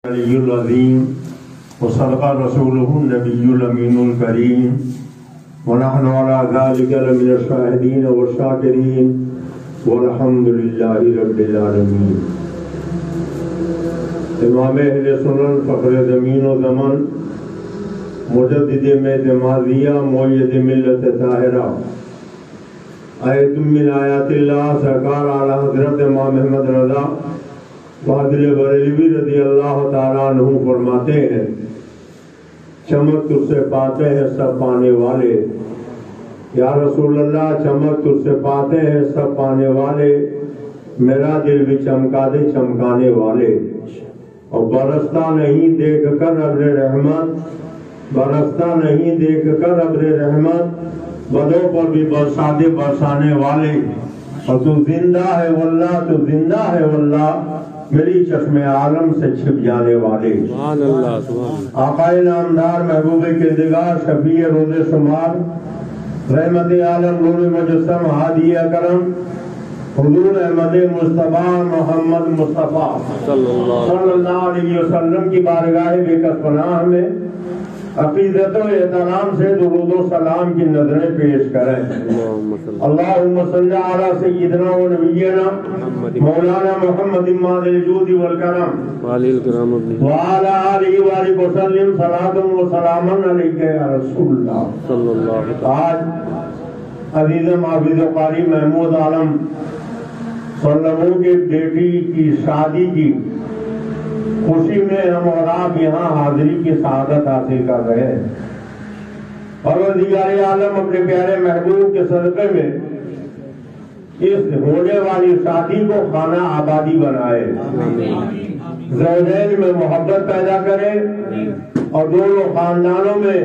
العلی العظیم وصدق رسوله النبی الامین الکریم ونحن علی ذلک لمن الشاہدین والشاکرین والحمد للہ رب العالمین۔ امام اہل سنن فخر زمین و زمن مجدد اعتمادیہ مؤید ملت طاہرہ آیت من آیات اللہ سرکار اعلیٰ حضرت امام محمد رضا فاضل بریلوی رضی اللہ تعالیٰ عنہ فرماتے ہیں، چمک تجھ سے پاتے ہیں سب پانے والے۔ یا رسول اللہ، چمک تجھ سے پاتے ہیں سب پانے والے، میرا دل بھی چمکا دے چمکانے والے۔ اور برستا نہیں دیکھ کر ابر رحمت، برستا نہیں دیکھ کر ابر رحمت، بدوں پر بھی برسا دے برسانے والے۔ اور تو زندہ ہے واللہ، تو زندہ ہے واللہ، میری چشم عالم سے چھپ جانے والے۔ سبحان اللہ، سبحان اللہ۔ آقا نامدار محبوب کردگار شفیع روز شمار رحمت عالم نور مجسم ہادی اکرم حضور احمد مصطفیٰ محمد مصطفیٰ صلی اللہ علیہ وسلم کی بارگاہ بےکس پناہ میں عقیدت و احترام سے درود و سلام کی نظریں پیش کریں۔ اللہم صلی علی سیدنا و نبینا مولانا محمد ماد الجود والکرم وعلی آلہ وآلہ وسلم صلاۃ و سلام علیکہ یا رسول اللہ۔ آج عزیزم حافظ و قاری محمود عالم سلموں کے بیٹی کی شادی کی خوشی میں ہم اور آپ یہاں حاضری کی سعادت حاصل کر رہے ہیں۔ پروردگار عالم اپنے پیارے محبوب کے صدقے میں اس ہونے والی شادی کو خانہ آبادی بنائے، زوجین میں محبت پیدا کرے اور دونوں خاندانوں میں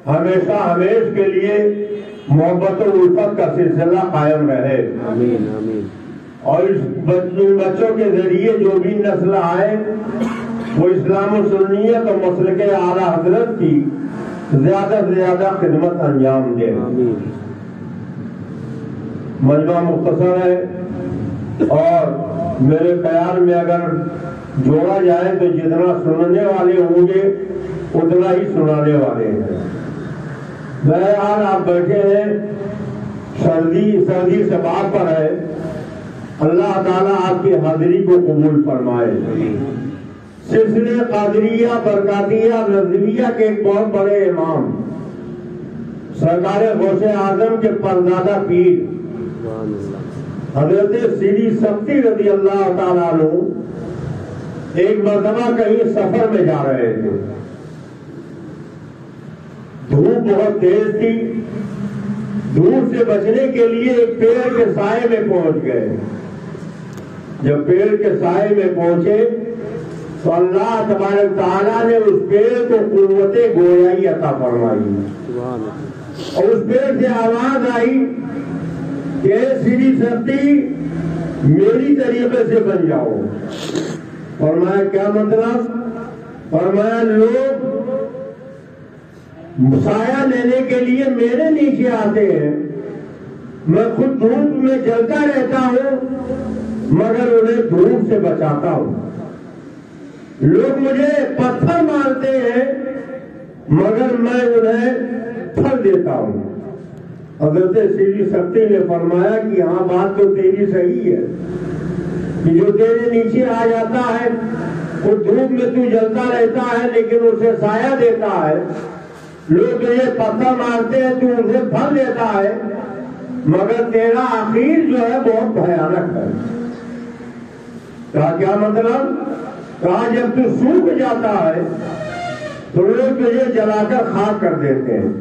ہمیشہ ہمیش کے لیے محبت و الفت کا سلسلہ قائم رہے۔ اور اس بچوں کے ذریعے جو بھی نسل آئے وہ اسلام و سنیت اور مسلک اعلیٰ حضرت کی زیادہ سے زیادہ خدمت انجام دے۔ مجمع مختصر ہے اور میرے خیال میں اگر جوڑا جائے تو جتنا سننے والے ہوں گے اتنا ہی سنانے والے ہیں۔ بہرحال آپ بیٹھے ہیں، سردی سے بات پر ہے، اللہ تعالیٰ آپ کی حاضری کو قبول فرمائے۔ سلسلے قادریہ برکاتیہ نظمیہ کے ایک بہت بڑے امام سرکار غوث اعظم کے پرزادہ پیر حضرت سیدی سبتی رضی اللہ تعالیٰ عنہ ایک مرتبہ کہیں سفر میں جا رہے تھے۔ دھوپ بہت تیز تھی، دھوپ سے بچنے کے لیے ایک پیڑ کے سائے میں پہنچ گئے۔ جب پیڑ کے سائے میں پہنچے تو اللہ تبارک تعالیٰ نے اس پیڑ کو قوت گویائی عطا فرمائی اور اس پیڑ سے آواز آئی کہ اے سیدی سبتی، میری طریقے سے بن جاؤ۔ فرمایا کیا مطلب؟ فرمایا لوگ سایہ لینے کے لیے میرے نیچے آتے ہیں، میں خود دھوپ میں جلتا رہتا ہوں مگر انہیں دھوپ سے بچاتا ہوں۔ لوگ مجھے پتھر مارتے ہیں مگر میں انہیں پھل دیتا ہوں۔ حضرت سیدی سبتی نے فرمایا کہ ہاں بات تو تیری صحیح ہے کہ جو تیرے نیچے آ جاتا ہے وہ دھوپ میں تو جلتا رہتا ہے لیکن اسے سایہ دیتا ہے۔ لوگ تجھے پتھر مارتے ہیں تو اسے پھل دیتا ہے مگر تیرا آخر جو ہے بہت بھیانک ہے۔ کہا کیا مطلب؟ کہا جب تو سوکھ جاتا ہے تو لوگ تجھے جلا کر خاک کر دیتے ہیں،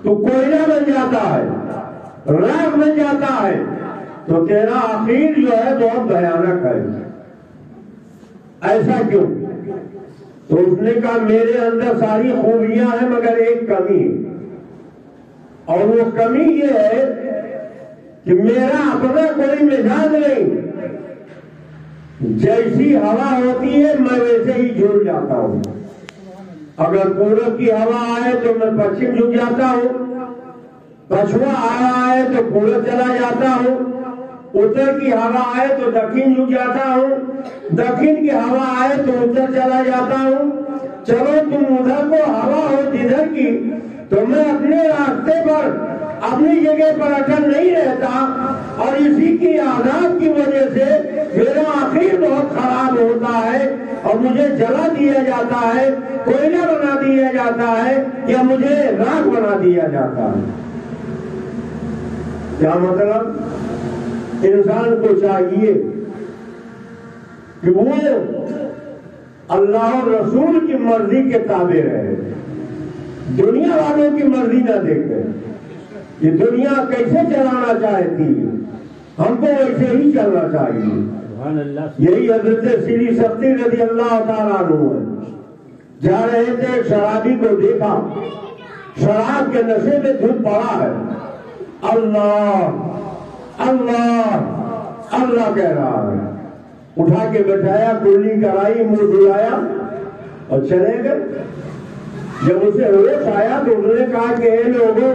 تو کوئلہ بن جاتا ہے، راکھ بن جاتا ہے، تو تیرا آخر جو ہے بہت بھیانک ہے۔ ایسا کیوں؟ تو اس نے کہا میرے اندر ساری خوبیاں ہیں مگر ایک کمی ہے، اور وہ کمی یہ ہے کہ میرا اپنا کوئی مزاج نہیں، جیسی ہوا ہوتی ہے میں ویسے ہی جھول جاتا ہوں۔ اگر پورب کی ہوا آئے تو میں پچھم جھک جاتا ہوں، پچھوا آیا ہے تو پورب چلا جاتا ہوں، اتر کی ہوا آئے تو دکن جھک جاتا ہوں، دکن کی ہوا آئے تو اتر چلا جاتا ہوں۔ چلو تم ادھر کو ہوا ہو جدھر کی، تو میں اپنے راستے پر اپنی جگہ پر اٹل نہیں رہتا، اور اسی کی عذاب کی وجہ سے میرا آخر بہت خراب ہوتا ہے اور مجھے جلا دیا جاتا ہے، کوئلہ بنا دیا جاتا ہے، یا مجھے راکھ بنا دیا جاتا ہے۔ کیا مطلب؟ انسان کو چاہیے کہ وہ اللہ اور رسول کی مرضی کے تابع رہے، دنیا والوں کی مرضی نہ دیکھے۔ یہ دنیا کیسے چلانا چاہتی ہے، ہم کو ویسے ہی چلنا چاہیے۔ یہی حضرت سری سختی رضی اللہ تعالیٰ عنہ ہے، جا رہے تھے، شرابی کو دیکھا، شراب کے نشے میں دھن پڑا ہے، اللہ اللہ اللہ کہہ رہا ہے۔ اٹھا کے بٹھایا، کلی کرائی، منہ دھلایا اور چلے گئے۔ جب اسے ہوش آیا تو انہوں نے کہا کہ اے لوگوں،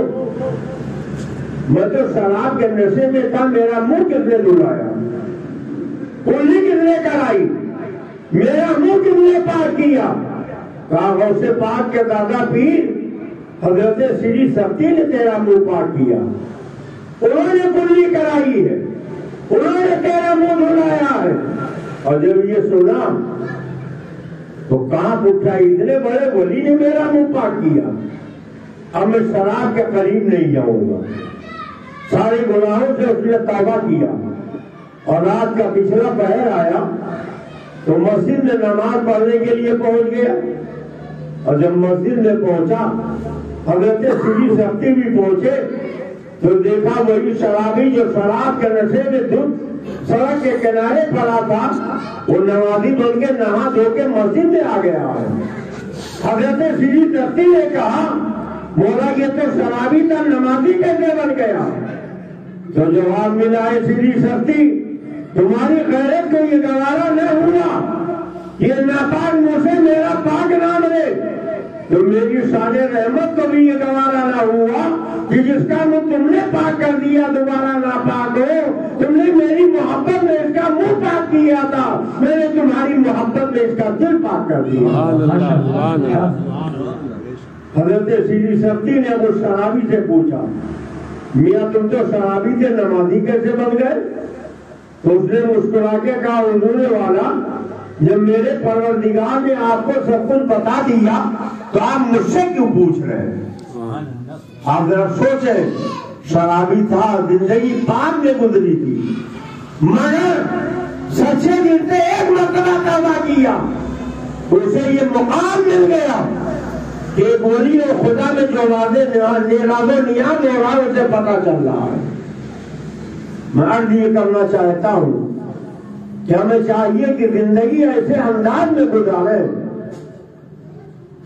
میں تو شراب کے نشے میں تھا، میرا منہ کس نے دھلایا، کلی کس نے کرائی، میرا منہ کس نے پاک کیا؟ کہا غوث پاک کے دادا پیر حضرت سری سختی نے تیرا منہ پاک کیا، انہوں نے کلی کرائی ہے، انہوں نے تیرا منہ دھلایا ہے۔ اور جب یہ سنا تو کانپ اٹھا، اتنے بڑے ولی نے میرا منہ پاک کیا، اب میں شراب کے قریب نہیں جاؤں گا۔ سارے گناہوں سے اس نے توبہ کیا، اور رات کا پچھلا پہر آیا تو مسجد میں نماز پڑھنے کے لیے پہنچ گیا، اور جب مسجد میں پہنچا، حضرت سری سختی بھی پہنچے تو دیکھا وہی شرابی جو شراب کے نشے میں دھن سڑک کے کنارے پڑا تھا، وہ نمازی بن کے نہا دھو کے مسجد میں آ گیا ہے۔ حضرت سری سختی نے کہا مولا یہ تو شرابی تھا، نمازی کیسے بن گیا؟ تو جواب ملا ہے سری سختی، تمہاری غیرت کو یہ گوارا نہ ہوا، یہ ناپاک منہ سے میرا پاک نام ہے، تو میری شان رحمت کو بھی یہ گوارا نہ ہوا کہ جس کا منہ تم نے پاک کر دیا دوبارہ ناپاک ہو۔ تم نے میری محبت میں اس کا منہ پاک کیا تھا، میں نے تمہاری محبت میں اس کا دل پاک کر دیا۔ حضرت سری سختی نے وہ شرابی سے پوچھا میاں تم تو شرابی تھے، نمازی کیسے بن گئے؟ تو اس نے مسکرا کے کہا حضور والا، جب میرے پروردگار نے آپ کو سب کچھ بتا دیا تو آپ مجھ سے کیوں پوچھ رہے ہیں؟ آپ ذرا سوچیں، شرابی تھا، زندگی پاک میں گزری تھی، مگر سچے دل سے ایک مرتبہ توبہ کیا، اسے یہ مقام مل گیا کہ ایک ولی اور خدا میں جو واضح نیاز و نیاز ہو رہا ہے اسے پتا چل رہا ہے۔ میں عرض یہ کرنا چاہتا ہوں کہ ہمیں چاہیے کہ زندگی ایسے انداز میں گزارے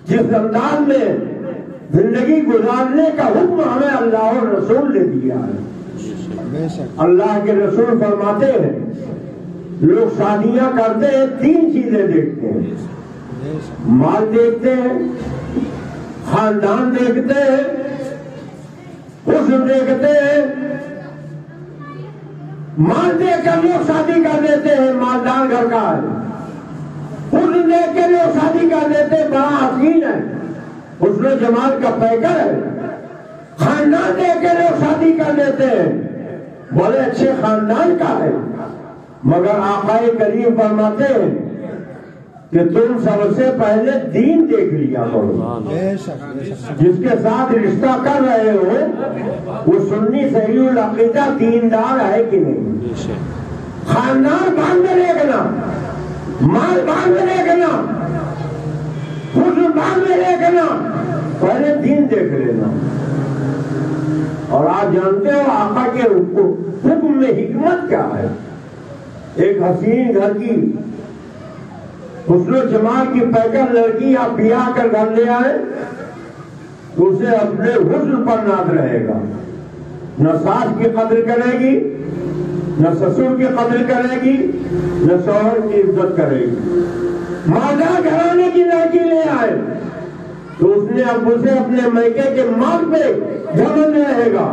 جس انداز میں زندگی گزارنے کا حکم ہمیں اللہ اور رسول نے دیا ہے۔ اللہ کے رسول فرماتے ہیں لوگ شادیاں کرتے ہیں، تین چیزیں دیکھتے ہیں، مال دیکھتے ہیں، خاندان دیکھتے ہیں، حسن دیکھتے ہیں۔ مال دیکھ کر لوگ شادی کر دیتے ہیں، مالدار گھر کا ہے، حسن دیکھ کے لوگ شادی کر دیتے ہیں، بڑا حسین ہے، حسن و جمال کا پیکر ہے۔ خاندان دیکھ کے لوگ شادی کر دیتے ہیں، بڑے اچھے خاندان کا ہے، مگر آقا کریم فرماتے ہیں کہ تم سب سے پہلے دین دیکھ لیا کرو، جس کے ساتھ رشتہ کر رہے ہو وہ سنی صحیح العقیدہ دیندار ہے کہ نہیں۔ خاندان بعد میں دیکھنا، مال بعد میں دیکھنا، حسن بعد میں دیکھنا، پہلے دین دیکھ لینا۔ اور آپ جانتے ہو آقا کے حکم میں حکمت کیا ہے؟ ایک حسین گھر کی حسن و جمال کی پیکر لڑکی آپ بیاہ کر گھر لے آئے تو اسے اپنے حسن پر ناز رہے گا، نہ ساس کی قدر کرے گی، نہ سسر کی قدر کرے گی، نہ شوہر کی عزت کرے گی۔ مالدار گھرانے کی لڑکی لے آئے تو اس نے اب اسے اپنے میکے کے مال پہ گھمنڈ رہے گا،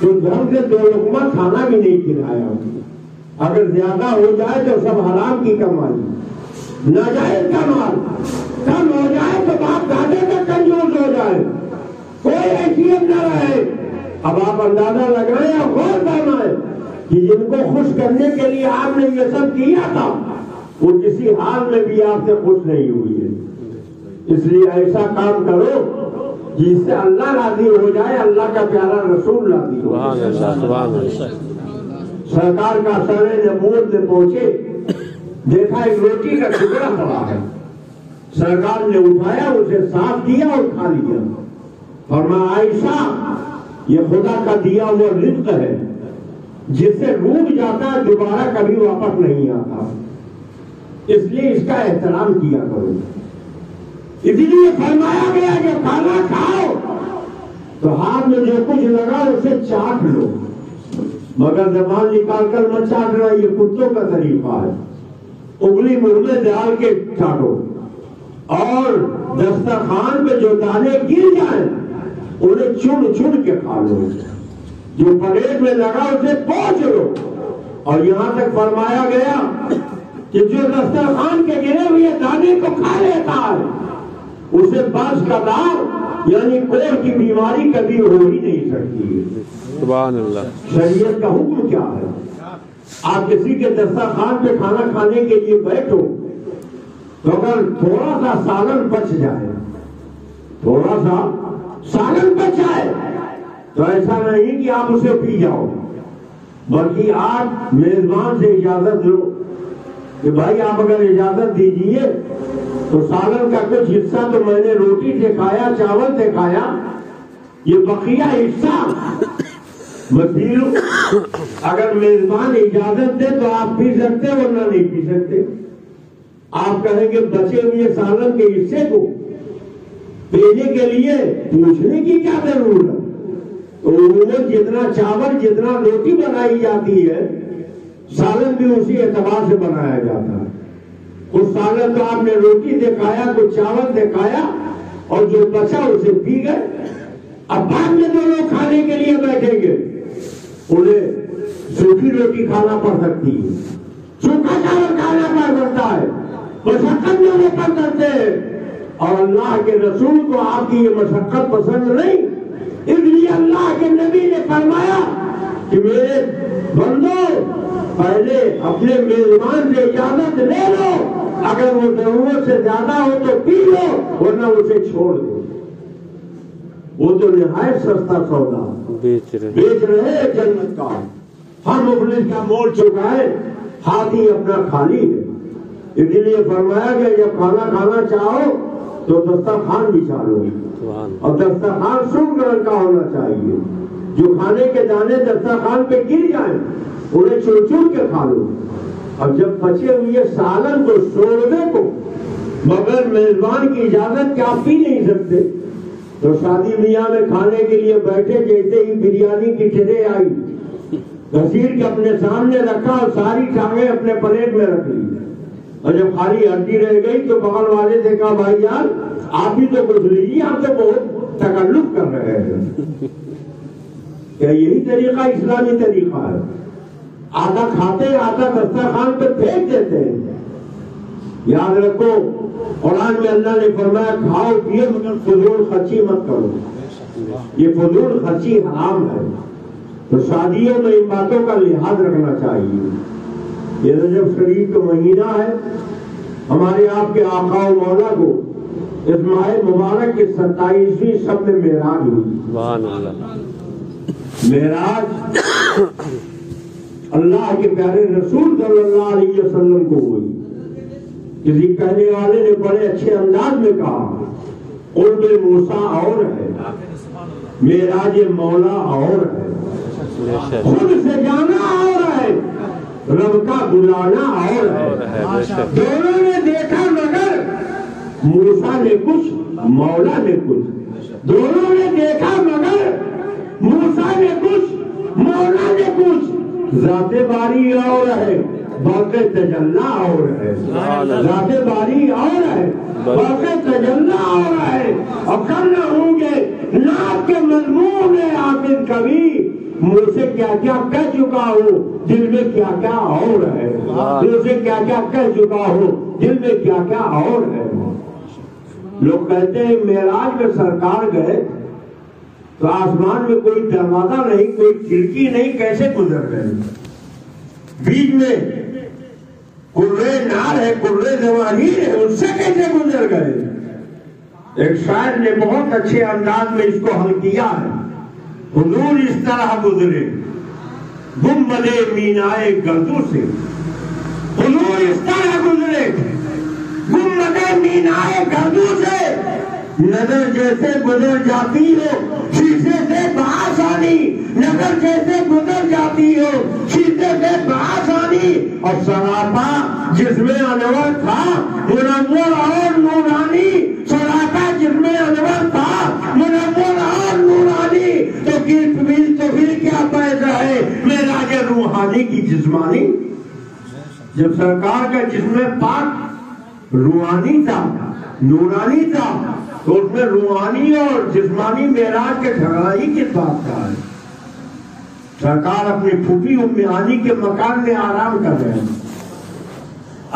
تو ڈھنگ سے 2 لقمہ کھانا بھی نہیں کھلایا. اگر زیادہ ہو جائے تو سب حرام کی کمائی, ناجائز کا مال. کم ہو جائے تو باپ دادے کا کنجوس ہو جائے, کوئی حیثیت نہ رہے. اب آپ اندازہ لگائیں اور غور فرمائیں کہ جن کو خوش کرنے کے لیے آپ نے یہ سب کیا تھا وہ کسی حال میں بھی آپ سے خوش نہیں ہوئی ہے. اس لیے ایسا کام کرو جس سے اللہ راضی ہو جائے, اللہ کا پیارا رسول راضی ہو جائے. سرکار کا سر نبوت میں پہنچے, دیکھا ایک روٹی کا ٹکڑا پڑا ہے. سرکار نے اٹھایا, اسے صاف کیا اور کھا لیا. فرمایا عائشہ یہ خدا کا دیا ہوا رزق ہے, جس سے ڈوب جاتا ہے دوبارہ کبھی واپس نہیں آتا, اس لیے اس کا احترام کیا کرو. اسی لیے فرمایا گیا کہ کھانا کھاؤ تو ہاتھ میں جو کچھ لگا اسے چاٹ لو, مگر زبان نکال کر مت چاٹنا, یہ کتوں کا طریقہ ہے. انگلی منہ میں ڈال کے چاٹو, اور دسترخوان پہ جو دانے گر جائیں انہیں چن چن کے کھا لو, جو پلیٹ میں لگا اسے پوچھ لو. اور یہاں تک فرمایا گیا کہ جو دسترخوان کے گرے ہوئے دانے کو کھا لیتا ہے اسے بس کا دار یعنی کوڑ کی بیماری کبھی ہو ہی نہیں سکتی. سبحان اللہ. شریعت کا حکم کیا ہے؟ آپ کسی کے دسترخوان پہ کھانا کھانے کے لیے بیٹھو تو اگر تھوڑا سا سالن بچ جائے, تھوڑا سا سالن بچ جائے تو ایسا نہیں کہ آپ اسے پی جاؤ, بلکہ آپ میزبان سے اجازت لو کہ بھائی آپ اگر اجازت دیجئے تو سالن کا کچھ حصہ تو میں نے روٹی سے کھایا, چاول سے کھایا, یہ بقیہ حصہ میں پی لوں. اگر میزبان اجازت دے تو آپ پی سکتے, ورنہ نہیں پی سکتے. آپ کہیں گے بچے ہوئے سالن کے حصے کو پینے کے لیے پوچھنے کی کیا ضرورت. تو جتنا چاول جتنا روٹی بنائی جاتی ہے سالن بھی اسی اعتبار سے بنایا جاتا ہے. کچھ سالن تو آپ نے روٹی سے کھایا, کچھ چاول سے کھایا, اور جو بچا اسے پی گئے. اب بعد میں جو لوگ کھانے کے لیے بیٹھیں گے انہیں سوکھی روٹی کھانا پڑ سکتی ہے, سوکھا چاول کھانا پڑ سکتا ہے, مشقت میں پڑ سکتے ہیں. اور اللہ کے رسول کو آپ کی یہ مشقت پسند نہیں, اس لیے اللہ کے نبی نے فرمایا کہ میرے بندو پہلے اپنے میزبان سے اجازت لے لو, اگر وہ ضرورت سے زیادہ ہو تو پی لو, ورنہ اسے چھوڑ دو. وہ تو نہایت سستا سودا بیچ رہے ہیں جنت کا. ہر مفلس کا مول چکا ہے, ہاتھی اپنا خالی ہے. اسی لیے فرمایا کہ جب کھانا کھانا چاہو تو دسترخوان بچھا لو, اور دسترخوان سرخ رنگ کا ہونا چاہیے. جو کھانے کے دانے دسترخوان پہ گر جائیں انہیں چن چن کے کھا لو. اور جب بچے ہوئے سالن کو شوربے کو مگر میزبان کی اجازت کے آپ پی نہیں سکتے, تو شادی میاں میں کھانے کے لیے بیٹھے, جیسے ہی بریانی کی ٹرے آئی گھسیٹ کے اپنے سامنے رکھا اور ساری ٹانگیں اپنے پلیٹ میں رکھ لی, اور جب خالی ہڈی رہ گئی تو بغل والے سے کہا بھائی یار آپ بھی تو کچھ لیجیے, آپ تو بہت تکلف کر رہے ہیں. کیا یہی طریقہ اسلامی طریقہ ہے؟ آدھا کھاتے آدھا دسترخوان پہ پھینک دیتے ہیں. یاد رکھو قرآن میں اللہ نے فرمایا کھاؤ پیو مگر فضول خرچی مت کرو. یہ فضول خرچی حرام ہے. تو شادیوں میں ان باتوں کا لحاظ رکھنا چاہیے. یہ رجب شریف کا مہینہ ہے, ہمارے آپ کے آقا و مولا کو اس ماہ مبارک کی 27ویں شب میں معراج ہوئی. معراج اللہ کے پیارے رسول صلی اللہ علیہ وسلم کو ہوئی. کسی کہنے والے نے بڑے اچھے انداز میں کہا قرب موسیٰ اور ہے, معراج مولا اور ہے, خود سے جانا اور ہے, رب کا بلانا اور ہے. دونوں نے دیکھا مگر موسیٰ نے کچھ مولا نے کچھ, دونوں نے دیکھا مگر موسیٰ نے کچھ مولا نے کچھ. ذات باری اور ہے, باقی تجلی اور ہے. ذات باری اور ہے, باقی تجلی اور ہے. اور کرنا ہوں گے نعت کے مضمون ہے آخر کبھی منہ سے کیا کیا کہہ چکا ہوں، دل میں کیا کیا اور ہے، منہ سے کیا کیا کہہ چکا ہوں، دل میں کیا کیا اور ہے۔ لوگ کہتے ہیں معراج میں سرکار گئے تو آسمان میں کوئی دروازہ نہیں، کوئی کھڑکی نہیں، کیسے گزر گئے؟ بیچ میں قرے نار ہے، قرے زمانیر ہے، اس سے کیسے گزر گئے؟ ایک شاعر نے بہت اچھے انداز میں اس کو حل کیا ہے، حضور اس طرح گزرے گنبدِ مینائے گردوں سے، حضور اس طرح گزرے گنبدِ مینائے گردوں سے، نظر جیسے گزر جاتی ہو شیشے سے بآسانی، نظر جیسے گزر جاتی ہو شیشے سے بآسانی، اور سراپا جس میں انور تھا منور اور نورانی، سراپا جس میں انور تھا منور اور نورانی، تو پھر کیا پیدا ہے معراج روحانی کی جسمانی؟ جب سرکار کا جسم پاک روحانی تھا، نورانی تھا، تو اس میں روحانی اور جسمانی معراج کے جھگڑا ہی کس بات کا ہے؟ سرکار اپنی پھوپھی ام ہانی کے مکان میں آرام کر رہے ہیں،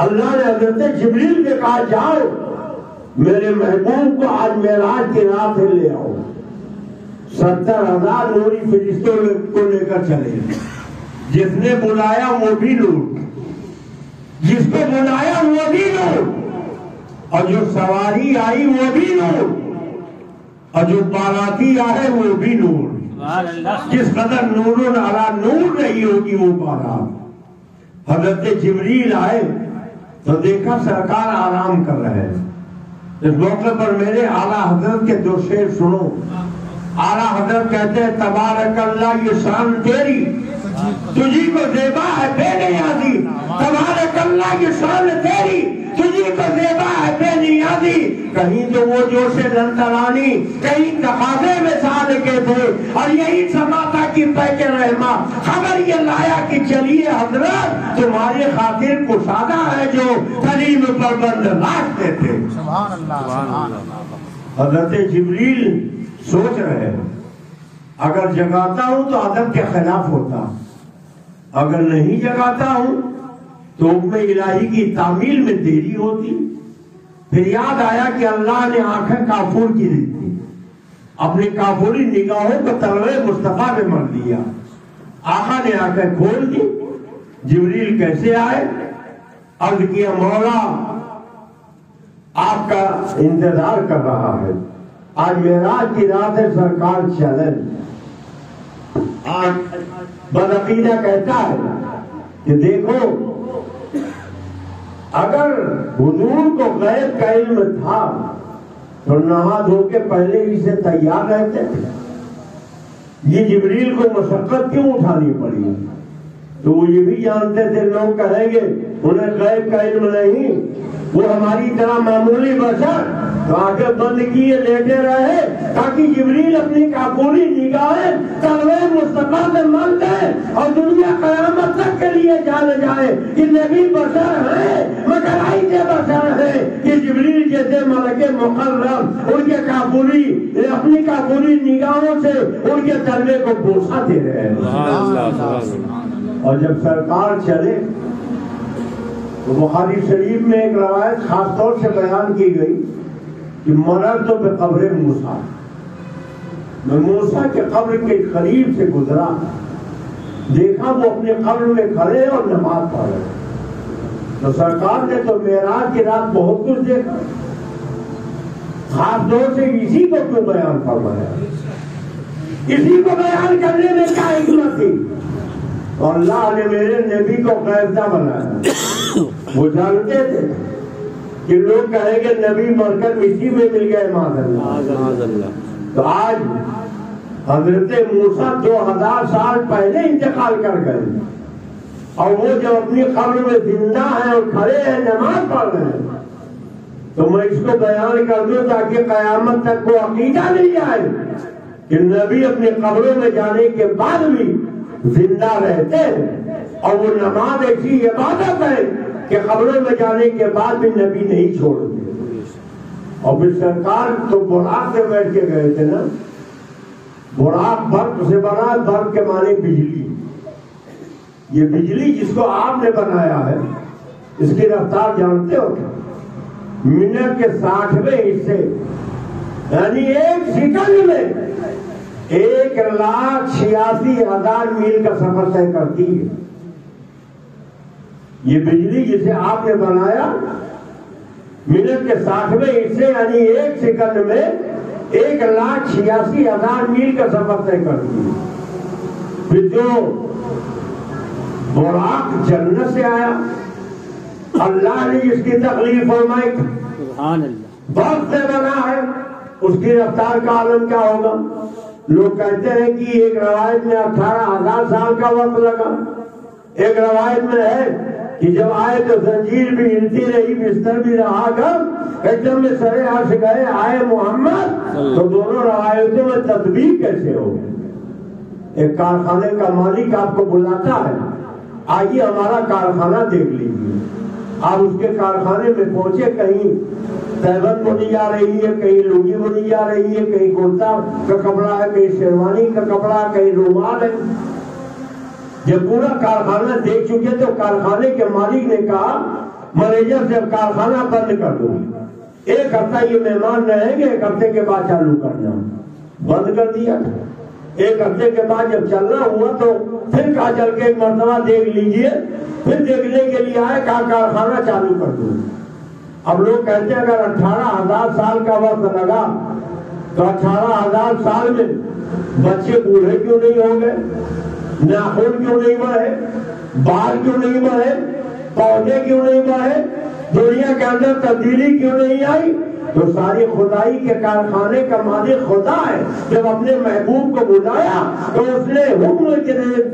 اللہ نے حضرت جبریل نے کہا جاؤ میرے محبوب کو آج معراج کی رات سے لے آؤ، 70,000 نوری فرشتوں کو لے کر چلے، جس نے بلایا وہ بھی نور، جس کو بلایا وہ بھی نور، اور جو سواری آئی وہ بھی نور، اور جو باراتی آئے وہ بھی نور، جس قدر نور علی نور نہیں ہوگی وہ بارات۔ حضرت جبریل آئے تو دیکھا سرکار آرام کر رہے ہیں۔ اس موقع پر میرے اعلیٰ حضرت کے دو شعر سنو۔ اعلیٰ حضرت کہتے ہیں تبارک اللہ یہ شان تیری تجھی کو زیبا ہے بے نیازی، تبارک اللہ یہ شان تیری تجھی کو زیبا ہے بے نیازی، کہیں تو وہ جوش رنترانی، کہیں تقاضے میں سال کے تھے، اور یہی سماتا کی پیک رحمہ خبر یہ لایا کہ چلیے حضرت تمہاری خاطر کشادہ ہے جو سلیم پر بند رکھتے تھے۔ سبحان اللہ۔ حضرت جبریل سوچ رہے اگر جگاتا ہوں تو ادب کے خلاف ہوتا، اگر نہیں جگاتا ہوں تو حکم الہی کی تعمیل میں دیری ہوتی۔ پھر یاد آیا کہ اللہ نے آنکھیں کافور کی دی تھی، اپنی کافوری نگاہوں کو تلوے مصطفیٰ میں مر دیا، آقا نے آنکھیں کھول دی۔ جبریل کیسے آئے؟ عرض کیا مولا آپ کا انتظار کر رہا ہے، آج معراج کی رات ہے، سرکار چلے۔ آج بدعقیدہ کہتا ہے کہ دیکھو اگر حضور کو غیب کا علم تھا تو نہا دھو کے پہلے ہی سے تیار رہتے، یہ جبریل کو مشقت کیوں اٹھانی پڑی؟ تو وہ یہ بھی جانتے تھے لوگ کہیں گے انہیں غیب کا علم نہیں، وہ ہماری طرح معمولی بشر، تو آنکھیں بند کیے لیٹے رہے تاکہ جبریل اپنی کافوری نگاہیں تلوے مصطفیٰ سے مل دے اور دنیا قیامت تک کے لیے جان جائے کہ نبی بشر ہیں مگر ایسے بشر ہیں کہ جبریل جیسے ملک مقرب ان کے کافوری اپنی کافوری نگاہوں سے ان کے تلوے کو بوسہ دے رہے ہیں۔ اور جب سرکار چلے تو بخاری شریف میں ایک روایت خاص طور سے بیان کی گئی کہ مررت بقبر موسیٰ، میں موسیٰ کے قبر کے قریب سے گزرا، دیکھا وہ اپنے قبر میں کھڑے اور نماز پڑھ رہے۔ تو سرکار نے تو معراج کی رات بہت کچھ دیکھا، خاص طور سے اسی کو کیوں بیان فرمایا؟ اسی کو بیان کرنے میں کیا حکمت تھی؟ اور اللہ نے میرے نبی کو قیادہ بنایا۔ وہ جانتے تھے کہ لوگ کہیں گے نبی مر کر مٹی میں مل گئے معاذ اللہ، تو آج حضرت موسیٰ 2000 سال پہلے انتقال کر گئے، اور وہ جب اپنی قبر میں زندہ ہیں اور کھڑے ہیں نماز پڑھ رہے ہیں، تو میں اس کو بیان کر دوں تاکہ قیامت تک کو عقیدہ نہیں جائے کہ نبی اپنی قبروں میں جانے کے بعد بھی زندہ رہتے ہیں، اور وہ نماز ایسی عبادت ہے کہ قبروں میں جانے کے بعد بھی نبی نہیں چھوڑتے۔ اور پھر سرکار تو براق سے بیٹھ کے گئے تھے نا، براق برق سے بنا، برق کے معنی بجلی. یہ بجلی جس کو آپ نے بنایا ہے اس کی رفتار جانتے ہو کیا؟ منٹ کے 60ویں حصے، یعنی 1 سیکنڈ میں 1,86,000 میل کا سفر طے کرتی ہے. یہ بجلی جسے آپ نے بنایا منٹ کے 60ویں حصے یعنی 1 سیکنڈ میں 1,86,000 میل کا سفر طے کرتی ہے. پھر جو براق جنت سے آیا، اللہ نے جس کی تخلیق فرمائی سبحان اللہ، برق سے بنا ہے، اس کی رفتار کا عالم کیا ہوگا؟ لوگ کہتے ہیں کہ ایک روایت میں 18,000 سال کا وقت لگا. ایک روایت میں ہے کہ جب آئے تو زنجیر بھی ہلتی رہی، بستر بھی رہا گا، ایک دم میں سرے عرش گئے آئے محمد. تو دونوں روایتوں میں تطبیق کیسے ہو؟ ایک کارخانے کا مالک آپ کو بلاتا ہے، آئیے ہمارا کارخانہ دیکھ لیجیے. آپ اس کے کارخانے میں پہنچے، کہیں تیبت بنی جا رہی ہے، کہیں لنگی بنی جا رہی ہے، کہیں کرتا کا کپڑا ہے، کہیں شیروانی کا کپڑا، کہیں رومال ہے. جب پورا کارخانہ دیکھ چکے تو کارخانے کے مالک نے کہا مینیجر سے کارخانہ بند کر دو، 1 ہفتہ یہ مہمان رہیں گے، 1 ہفتے کے بعد چالو کرنا. بند کر دیا. 1 ہفتے کے بعد جب چلنا ہوا تو پھر کہا چل کے ایک مرتبہ دیکھ لیجئے. پھر دیکھنے کے لیے آئے، کہا کارخانہ چالو کر دو. اب لوگ کہتے ہیں اگر 18,000 سال کا وقت لگا تو 18,000 سال میں بچے بوڑھے کیوں نہیں ہو گئے؟ ناخن کیوں نہیں بڑھے؟ بال کیوں نہیں بڑھے؟ پودے کیوں نہیں بڑھے؟ دنیا کے اندر تبدیلی کیوں نہیں آئی؟ تو ساری خدائی کے کارخانے کا مالک خدا ہے. جب اپنے محبوب کو بلایا تو اس نے حکم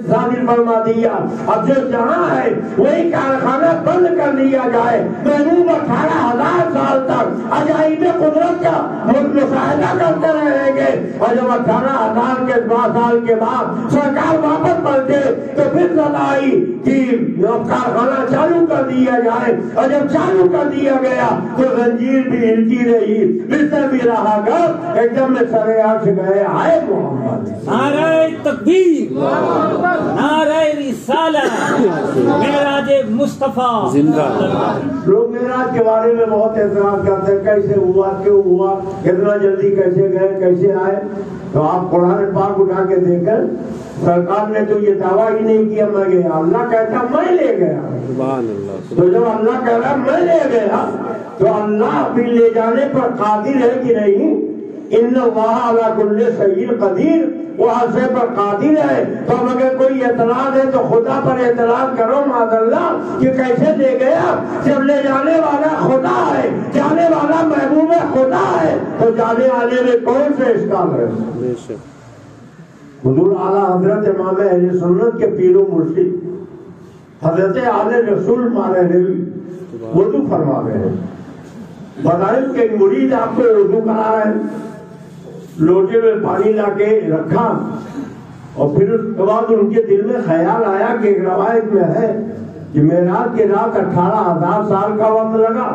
صادر فرما دیا، اب جو جہاں ہے وہی کارخانہ بند کر دیا جائے. محبوب 18,000 سال تک عجائب قدرت کا مشاہدہ کرتے رہیں گے، اور جب 18,000 سال کے بعد سرکار واپس پلٹے تو پھر صدائی کہ کارخانہ چالو کر دیا جائے. اور جب چالو کر دیا گیا تو زنجیر بھی ہلتی رہی، بستر بھی رہا گا، ایک دم میں سرے عرش گئے آئے محمد. نعرہ تکبیر، نعرہ رسالت، معراج مصطفیٰ زندہ. لوگ معراج کے بارے میں بہت اعتراض کرتے ہیں، کیسے ہوا، کیوں ہوا، اتنا جلدی کیسے گئے، کیسے آئے؟ تو آپ قرآن پاک اٹھا کے دیکھیں، سرکار نے تو یہ دعویٰ ہی نہیں کیا میں گیا، اللہ کہتا میں لے گیا. سبحان اللہ. تو جب اللہ کہہ رہا میں لے گیا تو اللہ بھی لے جانے پر قادر ہے کہ نہیں؟ ان اللہ علی کل شیء قدیر، وہ ہر شے پر قادر ہے. تو اگر کوئی اعتراض ہے تو خدا پر اعتراض کرو معاذ اللہ کہ کیسے لے گیا. جب لے جانے والا خدا ہے، جانے والا محبوب خدا ہے، تو جانے آنے میں کون سے اشکال ہے؟ حضور اعلیٰ حضرت امام اہل سنت کے پیر و مرشد حضرت اعلی رسول مالوی وضو فرما رہے ہیں. بتائیں کہ مرید آپ کو وضو کرا رہے ہیں، لوٹے میں پانی لا کے رکھا، اور پھر اس کے بعد ان کے دل میں خیال آیا کہ ایک روایت میں ہے کہ معراج کی رات 18,000 سال کا وقت لگا.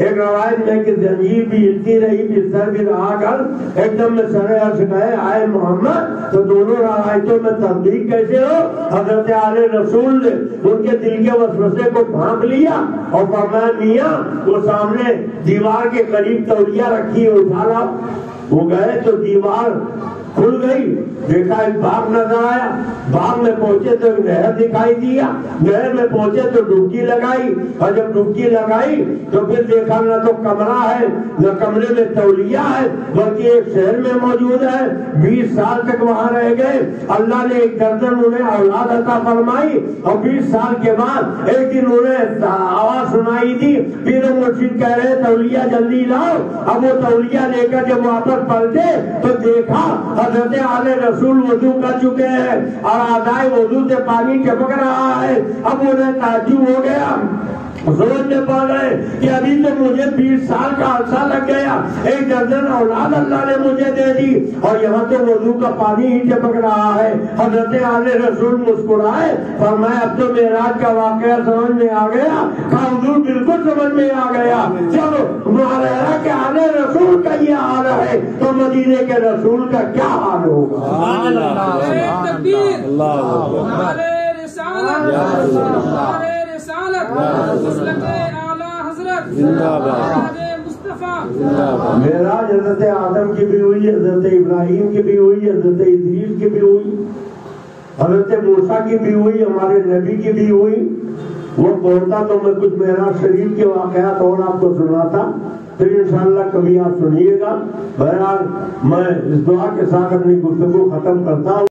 ایک روایت میں کہ زنجیر بھی ہلتی رہی، بستر بھی رہا گل، ایک دم میں سرے عرش گئے آئے محمد. تو دونوں روایتوں میں تصدیق کیسے ہو؟ حضرت اعلی رسول نے ان کے دل کے وسوسے کو ڈھانپ لیا اور فرمایا میاں وہ سامنے دیوار کے قریب تولیہ رکھی ہے، اٹھا لاؤ. وہ گئے تو دیوار کھل گئی، دیکھا ایک باغ نظر آیا. باغ میں پہنچے تو ایک نہر دکھائی دیا، نہر میں پہنچے تو ڈبکی لگائی، اور جب ڈبکی لگائی تو پھر دیکھا نہ تو کمرہ ہے نہ کمرے میں تولیہ ہے، بلکہ ایک شہر میں موجود ہے. 20 سال تک وہاں رہ گئے. اللہ نے ایک درجن انہیں اولاد عطا فرمائی، اور 20 سال کے بعد ایک دن انہیں آواز سنائی دی، پیر و مرشد کہہ رہے تولیہ جلدی لاؤ. اب وہ تولیہ لے کر جب واپس پلٹے تو دیکھا حضرت اعلی رسول وضو کر چکے ہیں اور اعضائے وضو سے پانی ٹپک رہا ہے. اب انہیں تعجب ہو گیا سمجھنے پا گئے کہ ابھی تو مجھے 20 سال کا عرصہ لگ گیا، 1 درجن اولاد اللہ نے مجھے دے دی، اور یہاں تو وضو کا پانی ہی ٹپک رہا ہے۔ حضرت آل رسول مسکرائے، فرمایا اب تو معراج کا واقعہ سمجھ میں آ گیا۔ کہا حضور بالکل سمجھ میں آ گیا، جب معراج کے آل رسول کا یہ حال ہے تو مدینے کے رسول کا کیا حال ہوگا؟ معراج حضرت آدم کی بھی ہوئی، حضرت ابراہیم کی بھی ہوئی، حضرت ادریس کی بھی ہوئی، حضرت موسیٰ کی بھی ہوئی، ہمارے نبی کی بھی ہوئی۔ وہ بولتا تو میں کچھ معراج شریف کے واقعات اور آپ کو سناتا، پھر انشاءاللہ کبھی آپ سنیے گا۔ بہرحال میں اس دعا کے ساتھ اپنی گفتگو ختم کرتا ہوں۔